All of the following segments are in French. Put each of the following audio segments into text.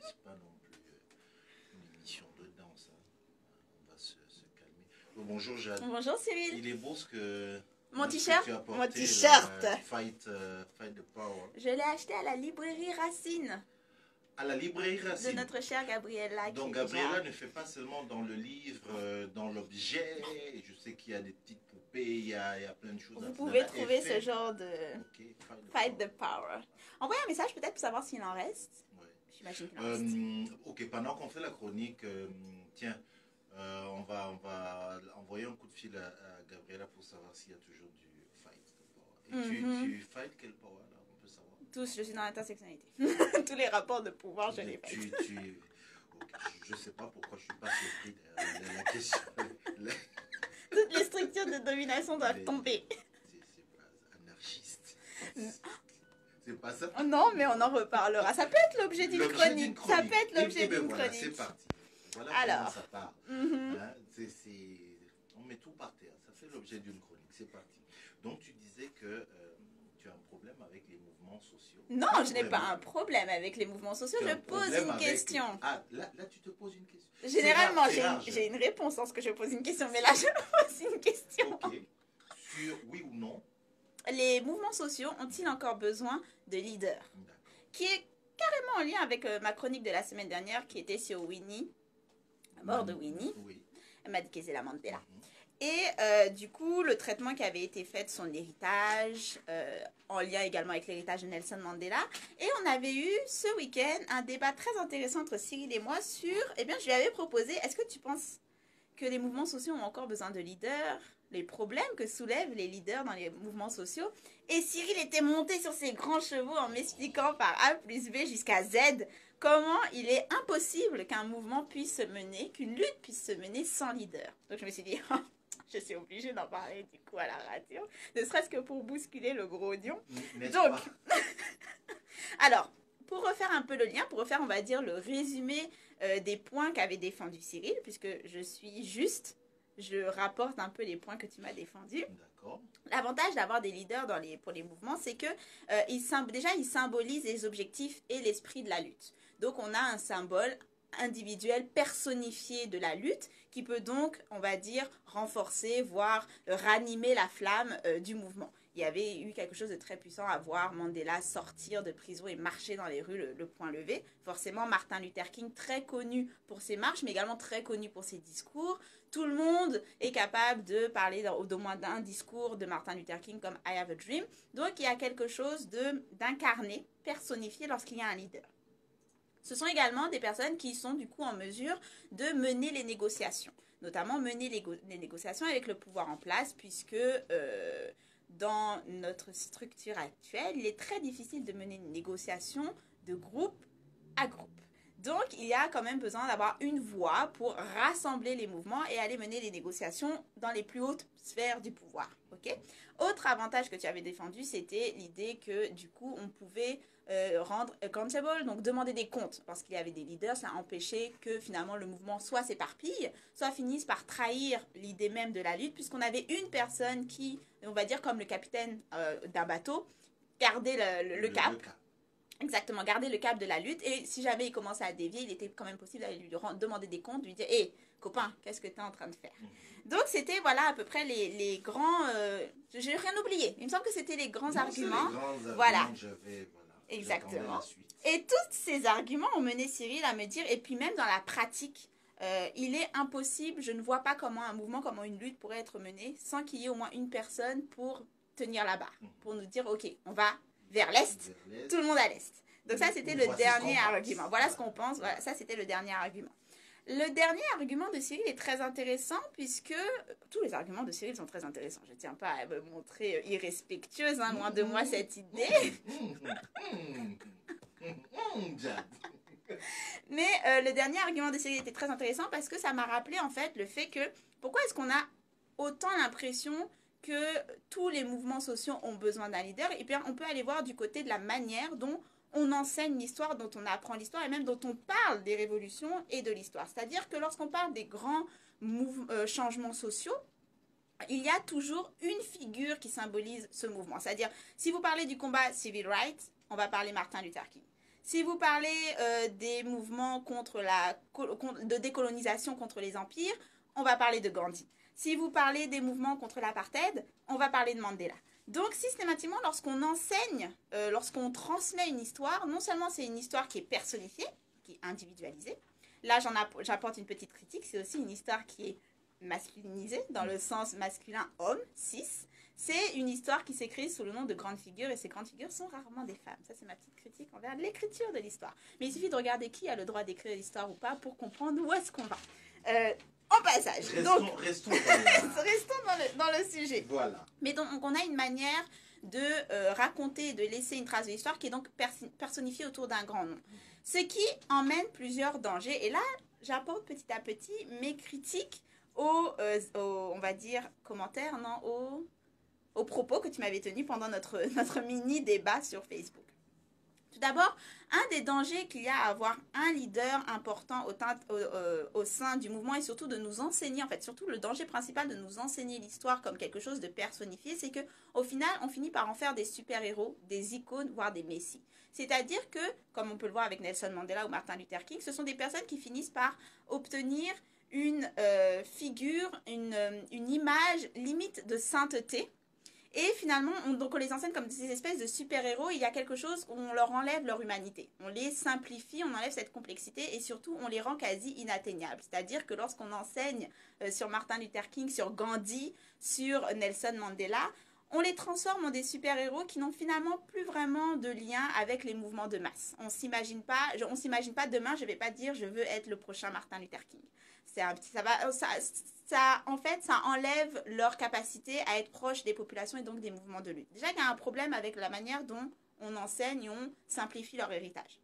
c'est pas non plus une émission de danse. Hein. On va se calmer. Bonjour Jade. Bonjour Cyril. Il est beau ce que... Mon t-shirt. Mon t-shirt. Fight the Power. Je l'ai acheté à la librairie Racine. À la librairie Racine. De notre chère Gabriella. Donc Gabriella ne fait pas seulement dans le livre, dans l'objet. Je sais qu'il y a des petites poupées, il y a plein de choses. Vous pouvez trouver ce genre de Fight the Power. Envoyez un message peut-être pour savoir s'il en reste. Ouais. J'imagine qu'il en reste. Ok, pendant qu'on fait la chronique, tiens, on va envoyer un coup de fil à Gabriella pour savoir s'il y a toujours du Fight the Power. Et tu fight quel power là? On peut savoir. Tous, je suis dans l'intersectionnalité. Tous les rapports de pouvoir, je les fais. Okay. Je ne sais pas pourquoi je ne suis pas surpris de la question. Toutes les structures de domination doivent tomber. C'est pas anarchiste. C'est pas ça. Non, mais on en reparlera. Ça peut être l'objet d'une chronique. Ça peut être l'objet d'une voilà, chronique. C'est parti. Voilà alors, comment ça part. Hein, on met tout par terre. Ça fait l'objet d'une chronique. C'est parti. Donc tu disais que tu as un problème avec les mouvements sociaux. Non, je n'ai pas un problème avec les mouvements sociaux. Je pose une question. Ah, là, tu te poses une question. Généralement, j'ai une réponse lorsque je pose une question. Mais là, je pose une question. Ok. Sur oui ou non. Les mouvements sociaux ont-ils encore besoin de leaders? Qui est carrément en lien avec ma chronique de la semaine dernière qui était sur Winnie, la mort de Winnie, oui. Madikizela Mandela. Et du coup, le traitement qui avait été fait de son héritage, en lien également avec l'héritage de Nelson Mandela. Et on avait eu ce week-end un débat très intéressant entre Cyril et moi sur, eh bien, je lui avais proposé, est-ce que tu penses que les mouvements sociaux ont encore besoin de leaders, les problèmes que soulèvent les leaders dans les mouvements sociaux? Et Cyril était monté sur ses grands chevaux en m'expliquant par A plus B jusqu'à Z comment il est impossible qu'un mouvement puisse se mener, qu'une lutte puisse se mener sans leader. Donc je me suis dit, je suis obligée d'en parler du coup à la radio, ne serait-ce que pour bousculer le gros oignon. Donc, alors, pour refaire un peu le lien, pour refaire, on va dire, le résumé des points qu'avait défendu Cyril, puisque je suis juste, je rapporte un peu les points que tu m'as défendus. D'accord. L'avantage d'avoir des leaders pour les mouvements, c'est que déjà, ils symbolisent les objectifs et l'esprit de la lutte. Donc, on a un symbole individuel personnifié de la lutte qui peut donc, on va dire, renforcer, voire ranimer la flamme du mouvement. Il y avait eu quelque chose de très puissant à voir Mandela sortir de prison et marcher dans les rues le poing levé. Forcément, Martin Luther King, très connu pour ses marches, mais également très connu pour ses discours. Tout le monde est capable de parler d'au moins d'un discours de Martin Luther King comme I Have a Dream. Donc, il y a quelque chose d'incarné, personnifié lorsqu'il y a un leader. Ce sont également des personnes qui sont du coup en mesure de mener les négociations, notamment mener les négociations avec le pouvoir en place, puisque dans notre structure actuelle, il est très difficile de mener une négociation de groupe à groupe. Donc, il y a quand même besoin d'avoir une voix pour rassembler les mouvements et aller mener les négociations dans les plus hautes sphères du pouvoir. Okay? Autre avantage que tu avais défendu, c'était l'idée que du coup, on pouvait rendre accountable, donc demander des comptes, parce qu'il y avait des leaders, ça empêchait que finalement le mouvement soit s'éparpille, soit finisse par trahir l'idée même de la lutte, puisqu'on avait une personne qui, on va dire comme le capitaine d'un bateau, gardait le cap. Exactement, garder le cap de la lutte. Et si jamais il commençait à dévier, il était quand même possible d'aller lui demander des comptes, lui dire « Hé, copain, qu'est-ce que tu es en train de faire ?» Donc, c'était, voilà, à peu près les grands... je n'ai rien oublié. Il me semble que c'était les grands arguments. Les grands arguments voilà. Voilà. Exactement. Et tous ces arguments ont mené Cyril à me dire, et puis même dans la pratique, il est impossible, je ne vois pas comment un mouvement, comment une lutte pourrait être menée sans qu'il y ait au moins une personne pour tenir la barre, pour nous dire « Ok, on va... vers l'Est, tout le monde à l'Est. » Donc ça, c'était le dernier argument. Voilà ce qu'on pense. Voilà, ça, c'était le dernier argument. Le dernier argument de Cyril est très intéressant puisque tous les arguments de Cyril sont très intéressants. Je ne tiens pas à me montrer irrespectueuse, hein, loin de moi cette idée. Mais le dernier argument de Cyril était très intéressant parce que ça m'a rappelé en fait le fait que pourquoi est-ce qu'on a autant l'impression que tous les mouvements sociaux ont besoin d'un leader, et bien on peut aller voir du côté de la manière dont on enseigne l'histoire, dont on apprend l'histoire, et même dont on parle des révolutions et de l'histoire. C'est-à-dire que lorsqu'on parle des grands changements sociaux, il y a toujours une figure qui symbolise ce mouvement. C'est-à-dire, si vous parlez du combat civil rights, on va parler Martin Luther King. Si vous parlez des mouvements de décolonisation contre les empires, on va parler de Gandhi. Si vous parlez des mouvements contre l'apartheid, on va parler de Mandela. Donc, systématiquement, lorsqu'on enseigne, lorsqu'on transmet une histoire, non seulement c'est une histoire qui est personnifiée, qui est individualisée. Là, j'apporte une petite critique. C'est aussi une histoire qui est masculinisée, dans le sens masculin homme, cis. C'est une histoire qui s'écrit sous le nom de grandes figures, et ces grandes figures sont rarement des femmes. Ça, c'est ma petite critique envers l'écriture de l'histoire. Mais il suffit de regarder qui a le droit d'écrire l'histoire ou pas pour comprendre où est-ce qu'on va. En passage. Restons dans le sujet. Voilà. Mais donc, on a une manière de raconter, de laisser une trace de l'histoire qui est donc personnifiée autour d'un grand nom. Ce qui emmène plusieurs dangers. Et là, j'apporte petit à petit mes critiques aux on va dire, commentaires, non, aux propos que tu m'avais tenus pendant notre mini-débat sur Facebook. Tout d'abord, un des dangers qu'il y a à avoir un leader important au sein du mouvement et surtout de nous enseigner, en fait, surtout le danger principal de nous enseigner l'histoire comme quelque chose de personnifié, c'est qu'au final, on finit par en faire des super-héros, des icônes, voire des messies. C'est-à-dire que, comme on peut le voir avec Nelson Mandela ou Martin Luther King, ce sont des personnes qui finissent par obtenir une figure, une image limite de sainteté. Et finalement, donc on les enseigne comme des espèces de super-héros. Il y a quelque chose où on leur enlève leur humanité. On les simplifie, on enlève cette complexité et surtout, on les rend quasi inatteignables. C'est-à-dire que lorsqu'on enseigne sur Martin Luther King, sur Gandhi, sur Nelson Mandela, on les transforme en des super-héros qui n'ont finalement plus vraiment de lien avec les mouvements de masse. On s'imagine pas demain, je ne vais pas dire je veux être le prochain Martin Luther King. En fait, ça enlève leur capacité à être proche des populations et donc des mouvements de lutte. Déjà, il y a un problème avec la manière dont on enseigne et on simplifie leur héritage.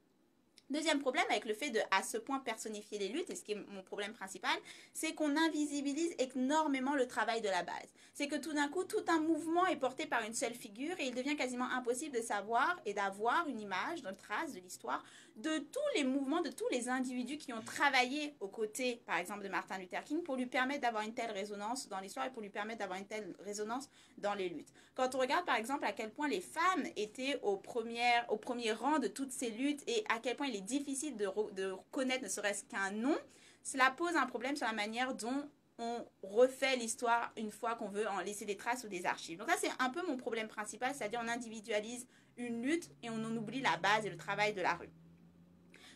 Deuxième problème avec le fait de à ce point personnifier les luttes, et ce qui est mon problème principal, c'est qu'on invisibilise énormément le travail de la base. C'est que tout d'un coup, tout un mouvement est porté par une seule figure et il devient quasiment impossible de savoir et d'avoir une image, une trace de l'histoire de tous les mouvements, de tous les individus qui ont travaillé aux côtés, par exemple, de Martin Luther King pour lui permettre d'avoir une telle résonance dans l'histoire et pour lui permettre d'avoir une telle résonance dans les luttes. Quand on regarde, par exemple, à quel point les femmes étaient au premier rang de toutes ces luttes et à quel point il est difficile de connaître ne serait-ce qu'un nom, cela pose un problème sur la manière dont on refait l'histoire une fois qu'on veut en laisser des traces ou des archives. Donc ça, c'est un peu mon problème principal, c'est-à-dire on individualise une lutte et on en oublie la base et le travail de la rue.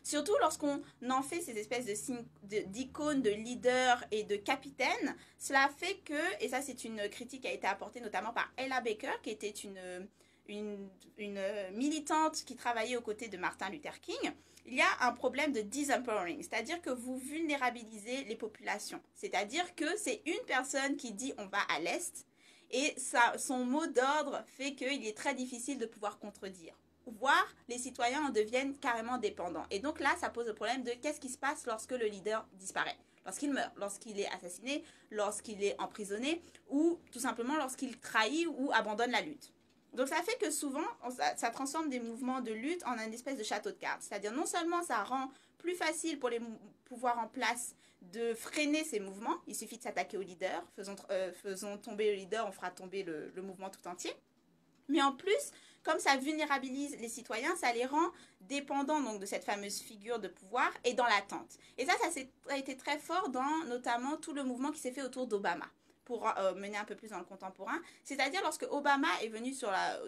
Surtout lorsqu'on en fait ces espèces d'icônes, de leaders et de capitaines, cela fait que, et ça c'est une critique qui a été apportée notamment par Ella Baker, qui était une militante qui travaillait aux côtés de Martin Luther King, il y a un problème de disempowering, c'est-à-dire que vous vulnérabilisez les populations. C'est-à-dire que c'est une personne qui dit on va à l'Est et son mot d'ordre fait qu'il est très difficile de pouvoir contredire. Voire les citoyens en deviennent carrément dépendants. Et donc là, ça pose le problème de qu'est-ce qui se passe lorsque le leader disparaît, lorsqu'il meurt, lorsqu'il est assassiné, lorsqu'il est emprisonné ou tout simplement lorsqu'il trahit ou abandonne la lutte. Donc ça fait que souvent, ça transforme des mouvements de lutte en une espèce de château de cartes. C'est-à-dire non seulement ça rend plus facile pour les pouvoirs en place de freiner ces mouvements, il suffit de s'attaquer au leader, faisons tomber le leader, on fera tomber le mouvement tout entier. Mais en plus, comme ça vulnérabilise les citoyens, ça les rend dépendants donc, de cette fameuse figure de pouvoir et dans l'attente. Et ça a été très fort dans notamment tout le mouvement qui s'est fait autour d'Obama. Pour mener un peu plus dans le contemporain, c'est-à-dire lorsque Obama est venu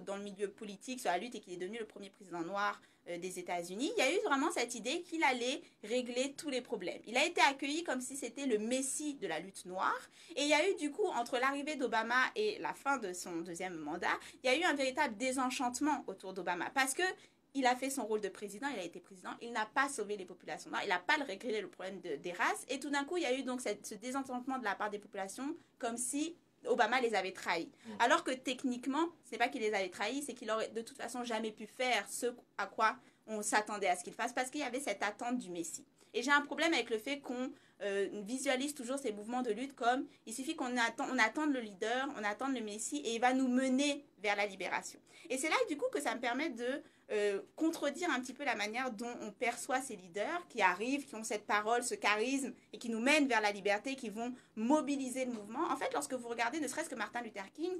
dans le milieu politique, sur la lutte et qu'il est devenu le premier président noir des États-Unis, il y a eu vraiment cette idée qu'il allait régler tous les problèmes. Il a été accueilli comme si c'était le messie de la lutte noire et il y a eu du coup, entre l'arrivée d'Obama et la fin de son deuxième mandat, il y a eu un véritable désenchantement autour d'Obama parce que il a fait son rôle de président, il a été président, il n'a pas sauvé les populations noires, il n'a pas réglé le problème des races. Et tout d'un coup, il y a eu donc ce désenchantement de la part des populations comme si Obama les avait trahis. Alors que techniquement, ce n'est pas qu'il les avait trahis, c'est qu'il aurait de toute façon jamais pu faire ce à quoi on s'attendait à ce qu'il fasse parce qu'il y avait cette attente du Messie. Et j'ai un problème avec le fait qu'on visualise toujours ces mouvements de lutte comme il suffit on attende le leader, on attende le Messie et il va nous mener vers la libération. Et c'est là du coup que ça me permet de contredire un petit peu la manière dont on perçoit ces leaders qui arrivent, qui ont cette parole, ce charisme et qui nous mènent vers la liberté, qui vont mobiliser le mouvement. En fait, lorsque vous regardez ne serait-ce que Martin Luther King,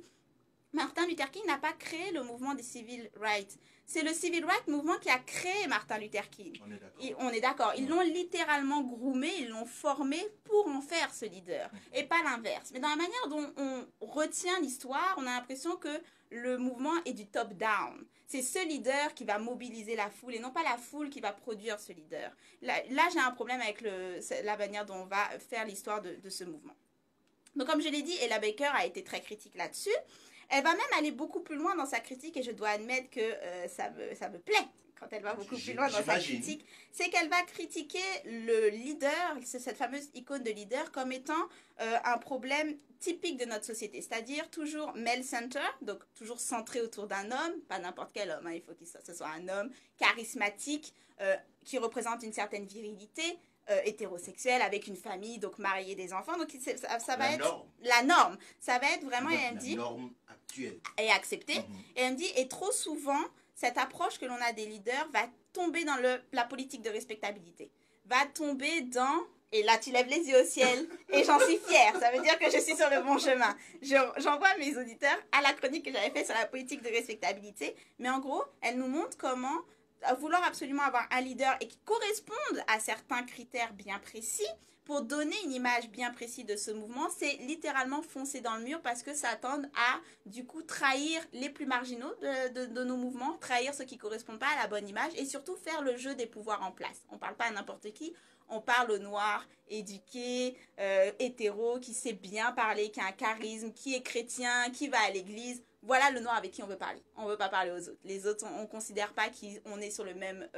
Martin Luther King n'a pas créé le mouvement des civil rights. C'est le civil rights mouvement qui a créé Martin Luther King. On est d'accord. Ils l'ont littéralement groomé, ils l'ont formé pour en faire ce leader. Et pas l'inverse. Mais dans la manière dont on retient l'histoire, on a l'impression que le mouvement est du top-down. C'est ce leader qui va mobiliser la foule et non pas la foule qui va produire ce leader. Là j'ai un problème avec la manière dont on va faire l'histoire de ce mouvement. Donc comme je l'ai dit, Ella Baker a été très critique là-dessus. Elle va même aller beaucoup plus loin dans sa critique et je dois admettre que ça me plaît quand elle va beaucoup plus loin dans sa critique. C'est qu'elle va critiquer le leader, cette fameuse icône de leader, comme étant un problème typique de notre société. C'est-à-dire toujours male center, donc toujours centré autour d'un homme, pas n'importe quel homme, hein, il faut que ce soit un homme charismatique, qui représente une certaine virilité, hétérosexuel avec une famille, donc marié, des enfants. Donc ça va être la norme. Ça va être vraiment, elle me dit, la norme actuelle et acceptée. Et elle me dit, et trop souvent, cette approche que l'on a des leaders va tomber dans la politique de respectabilité. Va tomber dans, et là tu lèves les yeux au ciel, et j'en suis fière. Ça veut dire que je suis sur le bon chemin. J'envoie mes auditeurs à la chronique que j'avais faite sur la politique de respectabilité. Mais en gros, elle nous montre comment vouloir absolument avoir un leader et qui corresponde à certains critères bien précis pour donner une image bien précise de ce mouvement, c'est littéralement foncer dans le mur parce que ça tend à, du coup, trahir les plus marginaux de nos mouvements, trahir ceux qui ne correspondent pas à la bonne image et surtout faire le jeu des pouvoirs en place. On ne parle pas à n'importe qui, on parle au noir, éduqué, hétéro, qui sait bien parler, qui a un charisme, qui est chrétien, qui va à l'église. Voilà le noir avec qui on veut parler. On ne veut pas parler aux autres. Les autres, on ne considère pas qu'on est sur le même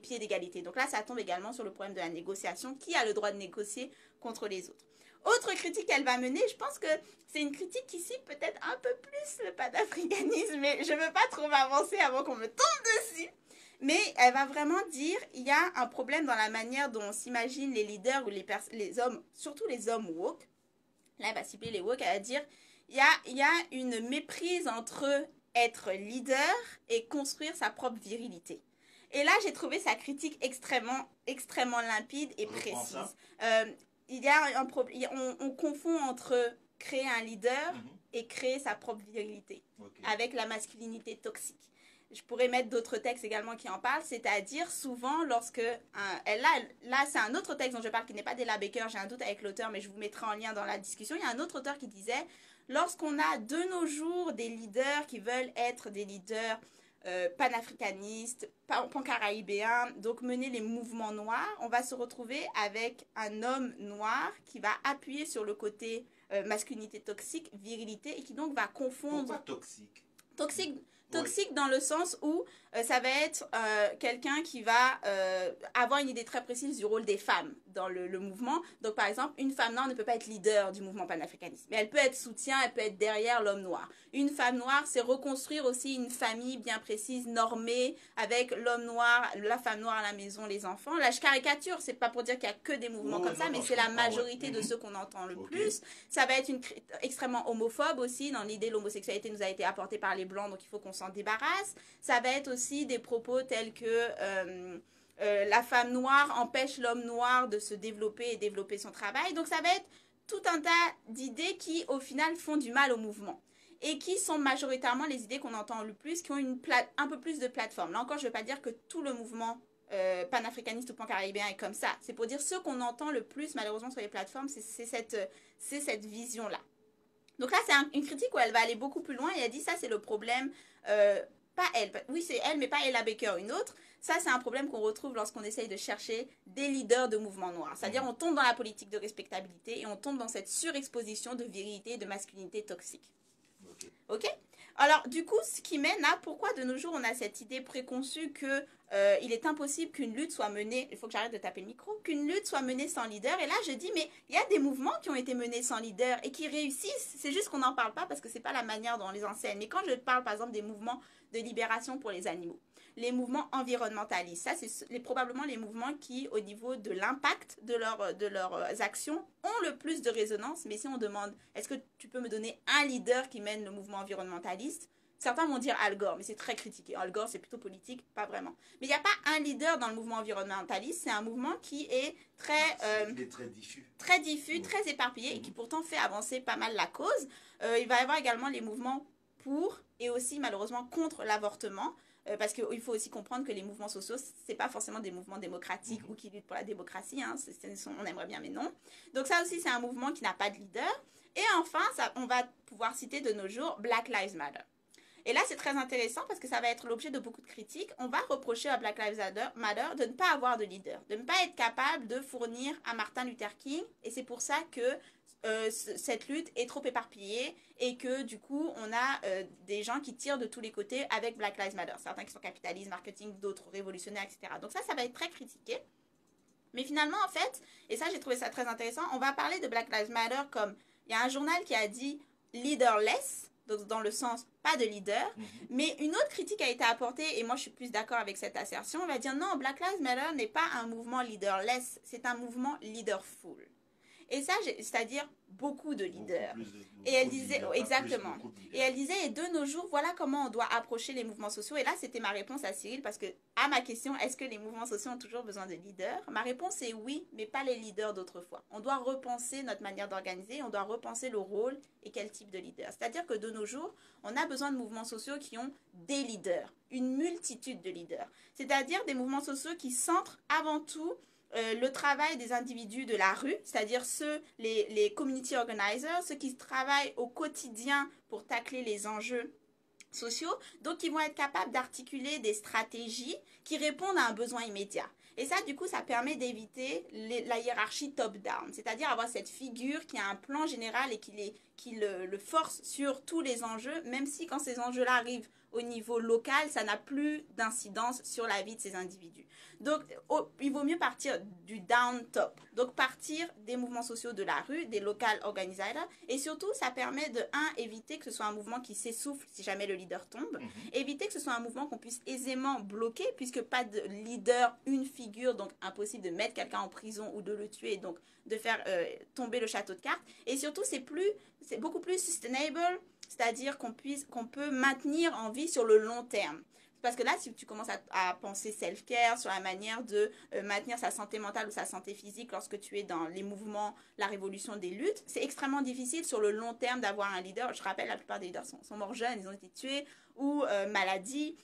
pied d'égalité. Donc là, ça tombe également sur le problème de la négociation. Qui a le droit de négocier contre les autres? Autre critique qu'elle va mener, je pense que c'est une critique qui cible peut-être un peu plus le panafricanisme, mais je ne veux pas trop m'avancer avant qu'on me tombe dessus. Mais elle va vraiment dire il y a un problème dans la manière dont on s'imagine les leaders ou les hommes, surtout les hommes woke. Là, elle va cibler les woke, elle va dire il y a une méprise entre être leader et construire sa propre virilité. Et là, j'ai trouvé sa critique extrêmement, extrêmement limpide et précise. Il y a on confond entre créer un leader et créer sa propre virilité avec la masculinité toxique. Je pourrais mettre d'autres textes également qui en parlent, c'est-à-dire souvent lorsque... là, c'est un autre texte dont je parle qui n'est pas d'Ella Baker, j'ai un doute avec l'auteur, mais je vous mettrai en lien dans la discussion. Il y a un autre auteur qui disait, lorsqu'on a de nos jours des leaders qui veulent être des leaders panafricanistes, pancaraïbéens, donc mener les mouvements noirs, on va se retrouver avec un homme noir qui va appuyer sur le côté masculinité toxique, virilité, et qui donc va confondre... Pourquoi toxique? Toxique dans le sens où ça va être quelqu'un qui va avoir une idée très précise du rôle des femmes dans le mouvement. Donc, par exemple, une femme noire ne peut pas être leader du mouvement panafricaniste, mais elle peut être soutien, elle peut être derrière l'homme noir. Une femme noire, c'est reconstruire aussi une famille bien précise, normée, avec l'homme noir, la femme noire à la maison, les enfants. Là, je caricature, c'est pas pour dire qu'il y a que des mouvements comme ça, mais c'est la majorité de ceux qu'on entend le plus. Ça va être extrêmement homophobe aussi, dans l'idée l'homosexualité nous a été apportée par les blancs, donc il faut qu'on s'en débarrasse. Ça va être aussi des propos tels que la femme noire empêche l'homme noir de se développer et développer son travail. Donc ça va être tout un tas d'idées qui au final font du mal au mouvement et qui sont majoritairement les idées qu'on entend le plus, qui ont un peu plus de plateforme. Là encore, je ne veux pas dire que tout le mouvement panafricaniste ou pancaribéen est comme ça. C'est pour dire ce qu'on entend le plus malheureusement sur les plateformes, c'est cette vision-là. Donc là, c'est une critique où elle va aller beaucoup plus loin et elle dit ça, c'est le problème, pas elle, oui c'est elle, mais pas Ella Baker, une autre. Ça, c'est un problème qu'on retrouve lorsqu'on essaye de chercher des leaders de mouvements noirs. C'est-à-dire, on tombe dans la politique de respectabilité et on tombe dans cette surexposition de virilité et de masculinité toxique. Ok? Alors, du coup, ce qui mène à pourquoi de nos jours, on a cette idée préconçue que il est impossible qu'une lutte soit menée, il faut que j'arrête de taper le micro, qu'une lutte soit menée sans leader. Et là, je dis, mais il y a des mouvements qui ont été menés sans leader et qui réussissent. C'est juste qu'on n'en parle pas parce que c'est pas la manière dont on les enseigne. Mais quand je parle, par exemple, des mouvements de libération pour les animaux, les mouvements environnementalistes, ça, c'est probablement les mouvements qui, au niveau de l'impact de leurs actions, ont le plus de résonance. Mais si on demande, est-ce que tu peux me donner un leader qui mène le mouvement environnementaliste? Certains vont dire Al Gore, mais c'est très critiqué. Al Gore, c'est plutôt politique, pas vraiment. Mais il n'y a pas un leader dans le mouvement environnementaliste. C'est un mouvement qui est il est très diffus. Très diffus, très éparpillé et qui pourtant fait avancer pas mal la cause. Il va y avoir également les mouvements pour et aussi malheureusement contre l'avortement. Parce qu'il faut aussi comprendre que les mouvements sociaux, c'est pas forcément des mouvements démocratiques ou qui luttent pour la démocratie, hein, on aimerait bien mais non. Donc ça aussi c'est un mouvement qui n'a pas de leader. Et enfin, on va pouvoir citer de nos jours Black Lives Matter. Et là, c'est très intéressant parce que ça va être l'objet de beaucoup de critiques. On va reprocher à Black Lives Matter de ne pas avoir de leader, de ne pas être capable de fournir à Martin Luther King. Et c'est pour ça que cette lutte est trop éparpillée et que du coup, on a des gens qui tirent de tous les côtés avec Black Lives Matter. Certains qui sont capitalistes, marketing, d'autres révolutionnaires, etc. Donc ça va être très critiqué. Mais finalement, en fait, et ça, j'ai trouvé ça très intéressant, on va parler de Black Lives Matter comme... Il y a un journal qui a dit « leaderless », donc dans le sens pas de leader, mais une autre critique a été apportée, et moi je suis plus d'accord avec cette assertion, on va dire non, Black Lives Matter n'est pas un mouvement leaderless, c'est un mouvement leaderful. Et ça, c'est-à-dire beaucoup de leaders. Et elle disait, exactement. Et elle disait, et de nos jours, voilà comment on doit approcher les mouvements sociaux. Et là, c'était ma réponse à Cyril, parce que à ma question, est-ce que les mouvements sociaux ont toujours besoin de leaders? Ma réponse est oui, mais pas les leaders d'autrefois. On doit repenser notre manière d'organiser, on doit repenser le rôle et quel type de leader. C'est-à-dire que de nos jours, on a besoin de mouvements sociaux qui ont des leaders, une multitude de leaders. C'est-à-dire des mouvements sociaux qui centrent avant tout le travail des individus de la rue, c'est-à-dire les community organizers, ceux qui travaillent au quotidien pour tacler les enjeux sociaux, donc ils vont être capables d'articuler des stratégies qui répondent à un besoin immédiat. Et ça, du coup, ça permet d'éviter la hiérarchie top-down, c'est-à-dire avoir cette figure qui a un plan général et qui le force sur tous les enjeux, même si quand ces enjeux-là arrivent au niveau local, ça n'a plus d'incidence sur la vie de ces individus. Donc, il vaut mieux partir du down-top. Donc, partir des mouvements sociaux de la rue, des local organizers. Et surtout, ça permet de, éviter que ce soit un mouvement qui s'essouffle si jamais le leader tombe. Éviter que ce soit un mouvement qu'on puisse aisément bloquer, puisque pas de leader, une figure, donc impossible de mettre quelqu'un en prison ou de le tuer, donc de faire tomber le château de cartes. Et surtout, c'est beaucoup plus sustainable, c'est-à-dire qu'on peut maintenir en vie sur le long terme. Parce que là, si tu commences à penser self-care, sur la manière de maintenir sa santé mentale ou sa santé physique lorsque tu es dans les mouvements, la révolution des luttes, c'est extrêmement difficile sur le long terme d'avoir un leader. Je rappelle, la plupart des leaders sont morts jeunes, ils ont été tués ou maladie.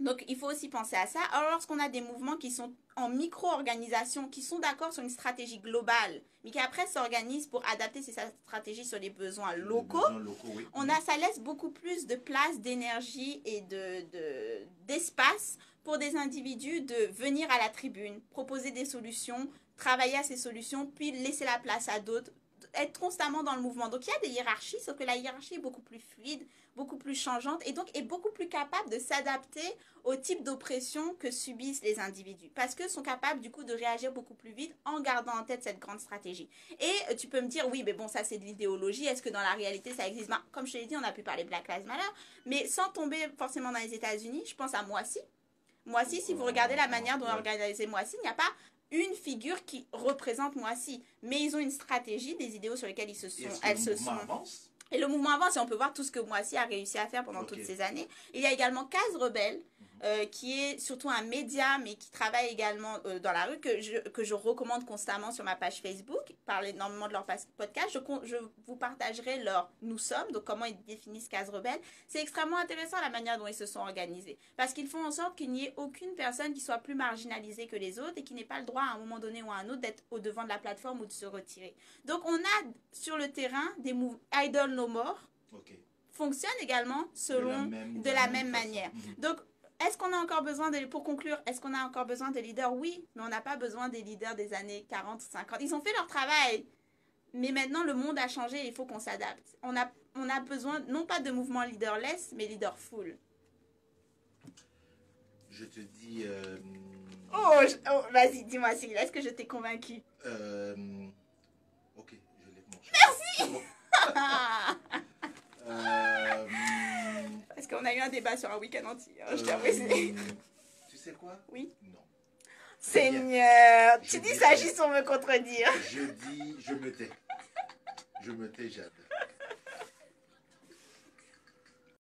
Donc, il faut aussi penser à ça. Alors, lorsqu'on a des mouvements qui sont en micro-organisation, qui sont d'accord sur une stratégie globale, mais qui après s'organisent pour adapter ces stratégies sur les besoins locaux, oui. Ça laisse beaucoup plus de place, d'énergie et d'espace pour des individus de venir à la tribune, proposer des solutions, travailler à ces solutions, puis laisser la place à d'autres, être constamment dans le mouvement. Donc, il y a des hiérarchies, sauf que la hiérarchie est beaucoup plus fluide, beaucoup plus changeante et donc est beaucoup plus capable de s'adapter au type d'oppression que subissent les individus parce que sont capables du coup de réagir beaucoup plus vite en gardant en tête cette grande stratégie. Et tu peux me dire, oui, mais bon, ça c'est de l'idéologie, est-ce que dans la réalité ça existe? Ben, comme je te l'ai dit, on a pu parler Black Lives Matter, mais sans tomber forcément dans les États-Unis, je pense à Moissy. Moissy, si vous regardez la manière dont on organise Moissy, il n'y a pas une figure qui représente Moissy, mais ils ont une stratégie, des idéaux sur lesquels elles se sont. Avance? Et le mouvement avance et on peut voir tout ce que Moissy a réussi à faire pendant toutes ces années. Il y a également Case Rebelle, qui est surtout un média, mais qui travaille également dans la rue, que je recommande constamment sur ma page Facebook. Ils parlent énormément de leur podcast. Je vous partagerai leur « Nous sommes », donc comment ils définissent Case Rebelle. C'est extrêmement intéressant la manière dont ils se sont organisés. Parce qu'ils font en sorte qu'il n'y ait aucune personne qui soit plus marginalisée que les autres et qui n'ait pas le droit à un moment donné ou à un autre d'être au devant de la plateforme ou de se retirer. Donc on a sur le terrain des mouvements Idle No More, fonctionnent également de la même manière. Donc, est-ce qu'on a encore besoin pour conclure, est-ce qu'on a encore besoin de leaders? Oui, mais on n'a pas besoin des leaders des années 40, 50. Ils ont fait leur travail, mais maintenant le monde a changé et il faut qu'on s'adapte. On a besoin, non pas de mouvements leaderless, mais leaderful. Je te dis... vas-y, dis-moi, Cyril, est-ce que je t'ai convaincu? Ok, je lève mon chat. Merci. Bon. Parce qu'on a eu un débat sur un week-end entier. Je t'avoue. Tu sais quoi? Oui. Non. Seigneur, tu dis ça juste pour me contredire. Je dis, je me tais. Je me tais, j'adore.